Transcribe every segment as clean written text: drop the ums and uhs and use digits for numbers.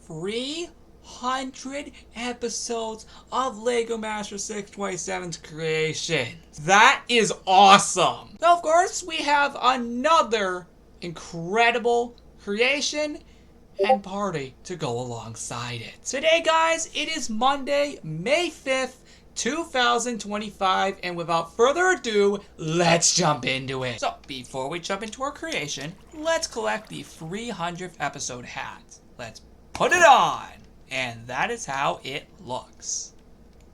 300 episodes of Legomaster627's creation. That is awesome! Now, of course, we have another incredible creation and party to go alongside it. Today, guys, it is Monday, May 5th, 2025, and without further ado, let's jump into it. So, before we jump into our creation, let's collect the 300th episode hat. Let's put it on! And that is how it looks.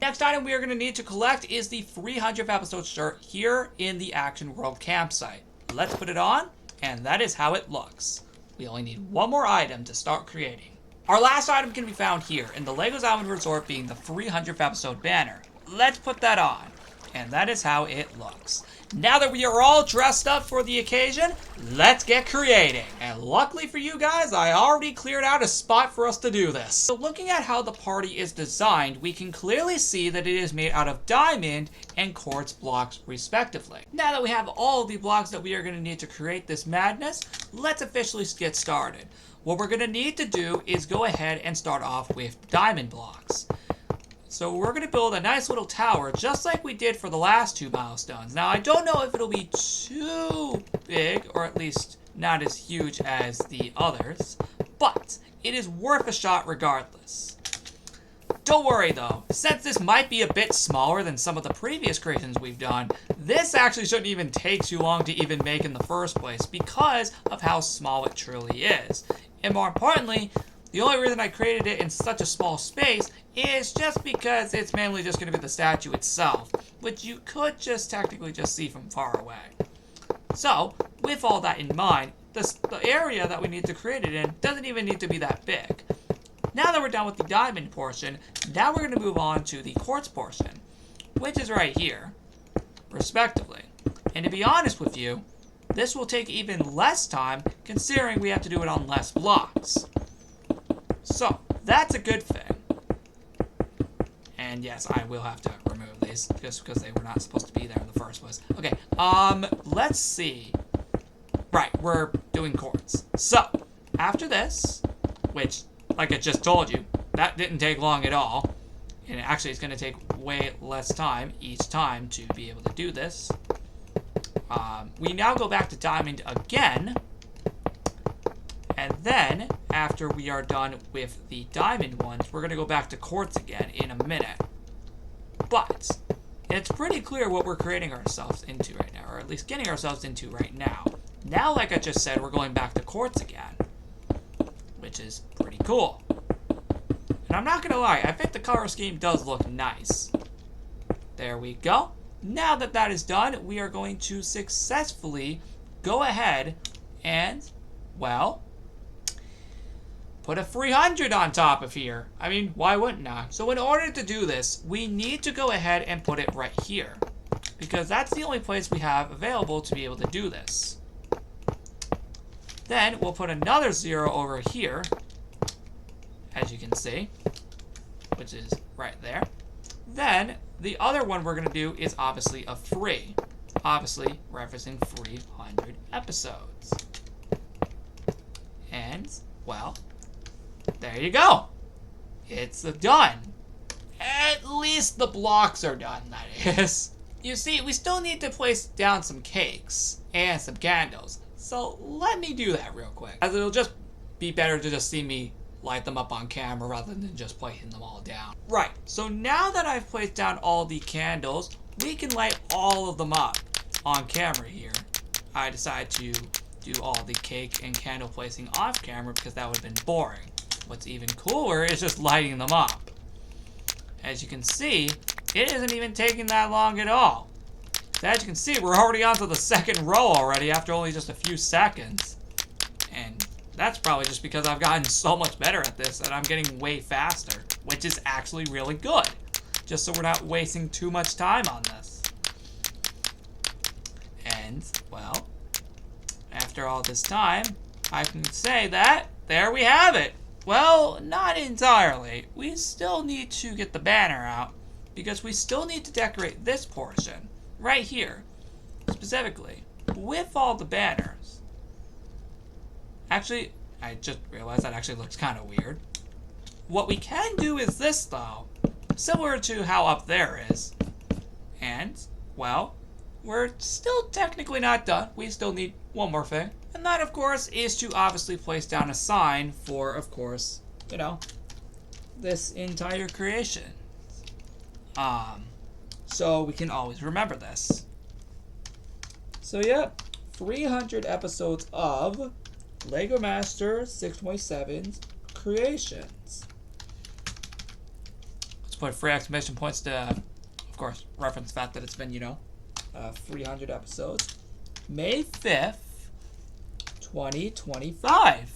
Next item we are going to need to collect is the 300th episode shirt here in the Action World campsite. Let's put it on, and that is how it looks. We only need one more item to start creating. Our last item can be found here in the Legos Island Resort, being the 300th episode banner. Let's put that on, and that is how it looks. Now that we are all dressed up for the occasion, let's get creating. And luckily for you guys, I already cleared out a spot for us to do this. So looking at how the party is designed, we can clearly see that it is made out of diamond and quartz blocks respectively. Now that we have all the blocks that we are going to need to create this madness, let's officially get started. What we're going to need to do is go ahead and start off with diamond blocks. So we're going to build a nice little tower, just like we did for the last two milestones. Now, I don't know if it'll be too big, or at least not as huge as the others, but it is worth a shot regardless. Don't worry though, since this might be a bit smaller than some of the previous creations we've done, this actually shouldn't even take too long to even make in the first place because of how small it truly is. And more importantly, the only reason I created it in such a small space is just because it's mainly just going to be the statue itself, which you could just technically just see from far away. So, with all that in mind, the area that we need to create it in doesn't even need to be that big. Now that we're done with the diamond portion, now we're going to move on to the quartz portion, which is right here, respectively. And to be honest with you, this will take even less time considering we have to do it on less blocks. So, that's a good thing. And yes, I will have to remove these just because they were not supposed to be there in the first place. Okay, let's see. Right, we're doing quartz. So, after this, which, like I just told you, that didn't take long at all. And actually, it's going to take way less time each time to be able to do this. We now go back to diamond again. And then, after we are done with the diamond ones, we're going to go back to quartz again in a minute. But, it's pretty clear what we're creating ourselves into right now, or at least getting ourselves into right now. Now, like I just said, we're going back to quartz again, which is pretty cool. And I'm not going to lie, I think the color scheme does look nice. There we go. Now that that is done, we are going to successfully go ahead and, well, put a 300 on top of here. I mean, why wouldn't I? So in order to do this, we need to go ahead and put it right here, because that's the only place we have available to be able to do this. Then we'll put another 0 over here, as you can see, which is right there. Then the other one we're going to do is obviously a 3, obviously referencing 300 episodes. And, well, there you go. It's done. At least the blocks are done, that is. You see, we still need to place down some cakes and some candles. So let me do that real quick, as it'll just be better to just see me light them up on camera rather than just placing them all down. Right, so now that I've placed down all the candles, we can light all of them up on camera here. I decided to do all the cake and candle placing off camera because that would have been boring. What's even cooler is just lighting them up. As you can see, it isn't even taking that long at all. So as you can see, we're already onto the second row already after only just a few seconds. And that's probably just because I've gotten so much better at this and I'm getting way faster, which is actually really good. Just so we're not wasting too much time on this. And, well, after all this time, I can say that there we have it. Well, not entirely. We still need to get the banner out because we still need to decorate this portion right here, specifically, with all the banners. Actually, I just realized that actually looks kind of weird. What we can do is this, though. Similar to how up there is. And, well, we're still technically not done. We still need one more thing. And that, of course, is to obviously place down a sign for, of course, you know, this entire creation. So we can always remember this. So, yeah, 300 episodes of Legomaster627's creations. Let's put 3 exclamation points to, of course, reference the fact that it's been, 300 episodes. May 5th, 2025.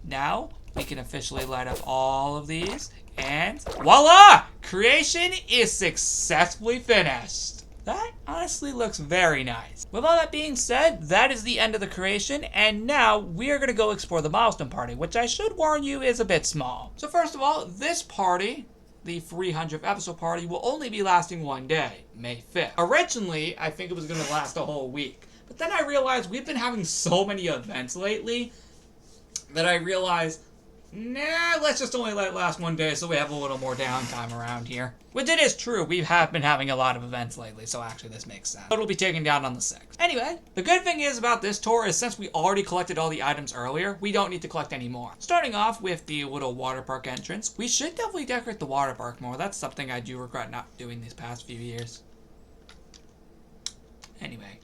Now, we can officially light up all of these, and voila! Creation is successfully finished. That honestly looks very nice. With all that being said, that is the end of the creation, and now we are going to go explore the milestone party, which I should warn you is a bit small. So first of all, this party, the 300th episode party, will only be lasting one day, May 5th. Originally, I think it was going to last a whole week, but then I realized we've been having so many events lately that I realized, nah, let's just only let it last one day so we have a little more downtime around here. Which it is true, we have been having a lot of events lately, so actually this makes sense. It'll be taken down on the 6th. Anyway, the good thing is about this tour is since we already collected all the items earlier, we don't need to collect any more. Starting off with the little water park entrance, we should definitely decorate the water park more. That's something I do regret not doing these past few years. Anyway,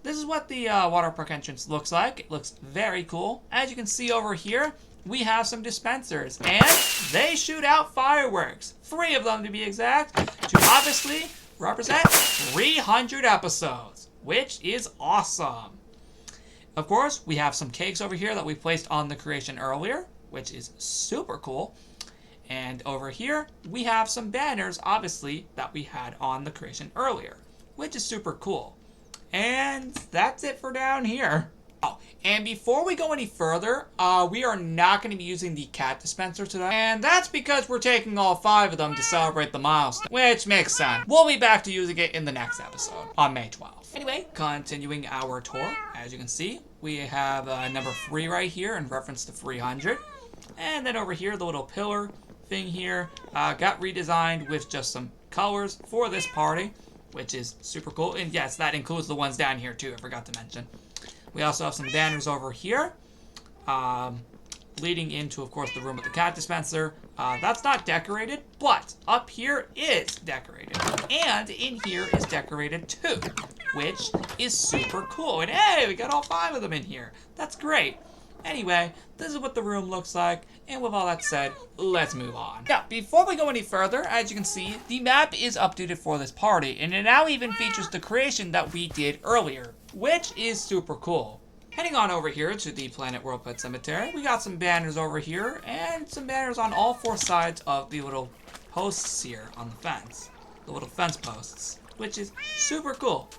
this is what the water park entrance looks like. It looks very cool. As you can see over here, we have some dispensers, and they shoot out fireworks. 3 of them to be exact, to obviously represent 300 episodes, which is awesome. Of course, we have some cakes over here that we placed on the creation earlier, which is super cool. And over here, we have some banners, obviously, that we had on the creation earlier, which is super cool. And that's it for down here. Oh, and before we go any further, we are not going to be using the cat dispenser today. And that's because we're taking all 5 of them to celebrate the milestone, which makes sense. We'll be back to using it in the next episode on May 12th. Anyway, continuing our tour, as you can see, we have number 3 right here in reference to 300. And then over here, the little pillar thing here got redesigned with just some colors for this party, which is super cool. And yes, that includes the ones down here too, I forgot to mention. We also have some banners over here, leading into, of course, the room with the cat dispenser. That's not decorated, but up here is decorated. And in here is decorated too, which is super cool. And hey, we got all 5 of them in here. That's great. Anyway, this is what the room looks like, and with all that said, let's move on. Now, before we go any further, as you can see, the map is updated for this party, and it now even features the creation that we did earlier, which is super cool. Heading on over here to the Planet World Pet Cemetery, we got some banners over here, and some banners on all 4 sides of the little posts here on the fence. The little fence posts, which is super cool.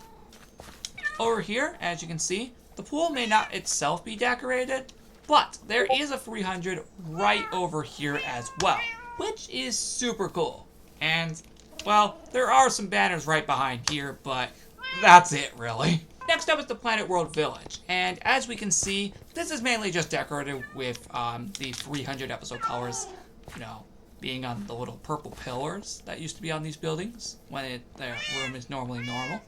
Over here, as you can see, the pool may not itself be decorated, but there is a 300 right over here as well, which is super cool. And, well, there are some banners right behind here, but that's it, really. Next up is the Planet World Village, and as we can see, this is mainly just decorated with the 300 episode colors, being on the little purple pillars that used to be on these buildings when the room is normally normal.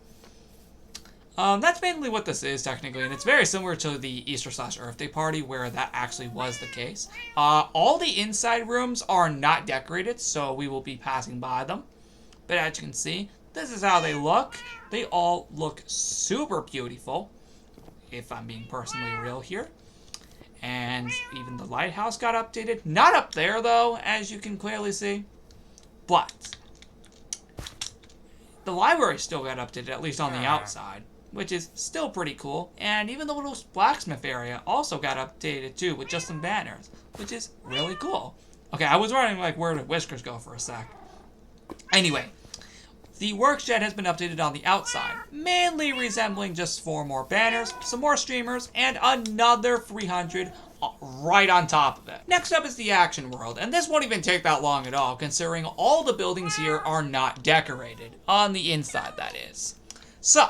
That's mainly what this is, technically, and it's very similar to the Easter/Earth Day party, where that actually was the case. All the inside rooms are not decorated, so we will be passing by them. But as you can see, this is how they look. They all look super beautiful, if I'm being personally real here. And even the lighthouse got updated. Not up there, though, as you can clearly see. But the library still got updated, at least on the outside, which is still pretty cool. And even the little blacksmith area also got updated too, with just some banners, which is really cool. Okay, I was wondering like where did Whiskers go for a sec. Anyway, the work shed has been updated on the outside, mainly resembling just 4 more banners, some more streamers, and another 300 right on top of it. Next up is the action world, and this won't even take that long at all, considering all the buildings here are not decorated, on the inside that is. So,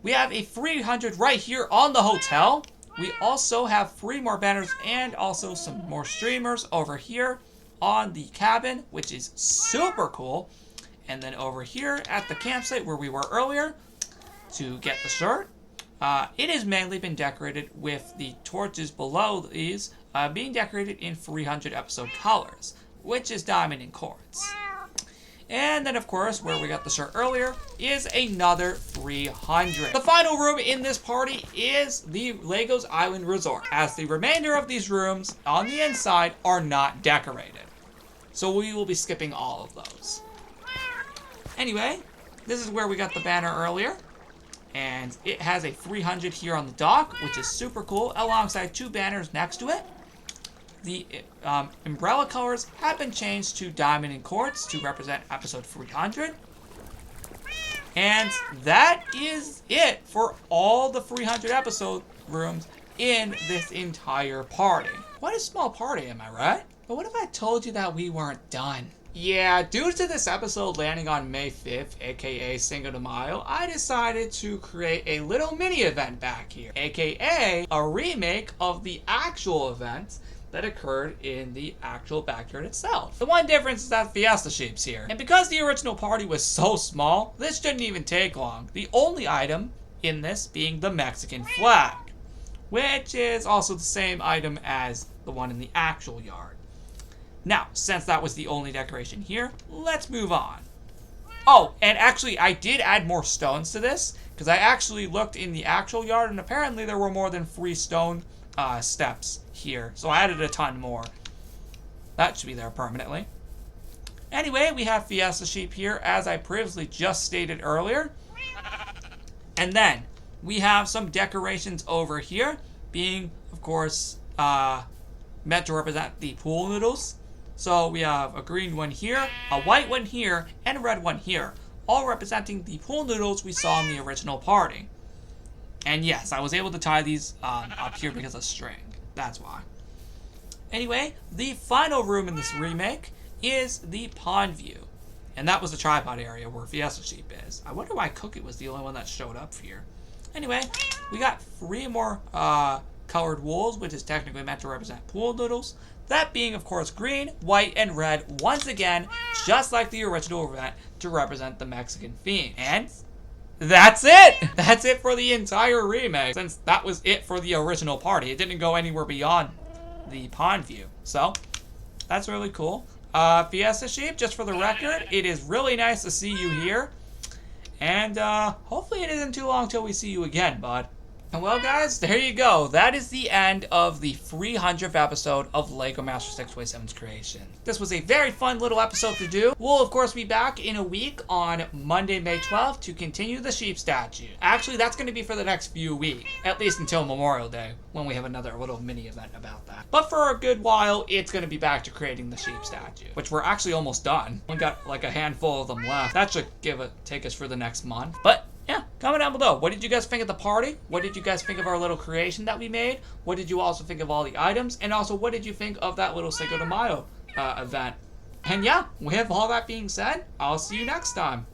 we have a 300 right here on the hotel, we also have 3 more banners and also some more streamers over here on the cabin, which is super cool. And then over here at the campsite where we were earlier to get the shirt, it has mainly been decorated with the torches below these being decorated in 300 episode colors, which is diamond and quartz. And then, of course, where we got the shirt earlier is another 300. The final room in this party is the Legos Island Resort, as the remainder of these rooms on the inside are not decorated. So we will be skipping all of those. Anyway, this is where we got the banner earlier. And it has a 300 here on the dock, which is super cool, alongside 2 banners next to it. The umbrella colors have been changed to diamond and quartz to represent episode 300. And that is it for all the 300 episode rooms in this entire party. Quite a small party, am I right? But what if I told you that we weren't done? Yeah, due to this episode landing on May 5th, aka Cinco de Mayo, I decided to create a little mini event back here, aka a remake of the actual event that occurred in the actual backyard itself. The one difference is that Fiesta Sheep's here. And because the original party was so small, this shouldn't even take long. The only item in this being the Mexican flag, which is also the same item as the one in the actual yard. Now, since that was the only decoration here, let's move on. Oh, and actually, I did add more stones to this, because I actually looked in the actual yard, and apparently there were more than 3 stone steps here. So I added a ton more. That should be there permanently. Anyway, we have Fiesta Sheep here, as I previously just stated earlier. And then, we have some decorations over here, being, of course, meant to represent the pool noodles. So we have a green one here, a white one here, and a red one here, all representing the pool noodles we saw in the original party. And yes, I was able to tie these up here because of string. That's why. Anyway, the final room in this remake is the pond view. And that was the tripod area where Fiesta Sheep is. I wonder why Cookie was the only one that showed up here. Anyway, we got 3 more colored wools, which is technically meant to represent pool noodles. That being, of course, green, white, and red, once again, just like the original event, to represent the Mexican theme. And that's it! That's it for the entire remake, since that was it for the original party. It didn't go anywhere beyond the pond view. So, that's really cool. Fiesta Sheep, just for the record, it is really nice to see you here. And hopefully it isn't too long till we see you again, bud. And well, guys, there you go. That is the end of the 300th episode of Legomaster627's creation. This was a very fun little episode to do. We'll, of course, be back in a week on Monday, May 12th to continue the sheep statue. Actually, that's going to be for the next few weeks, at least until Memorial Day, when we have another little mini event about that. But for a good while, it's going to be back to creating the sheep statue, which we're actually almost done. We got like a handful of them left. That should take us for the next month. But yeah, comment down below. What did you guys think of the party? What did you guys think of our little creation that we made? What did you also think of all the items? And also, what did you think of that little Cinco de Mayo event? And yeah, with all that being said, I'll see you next time.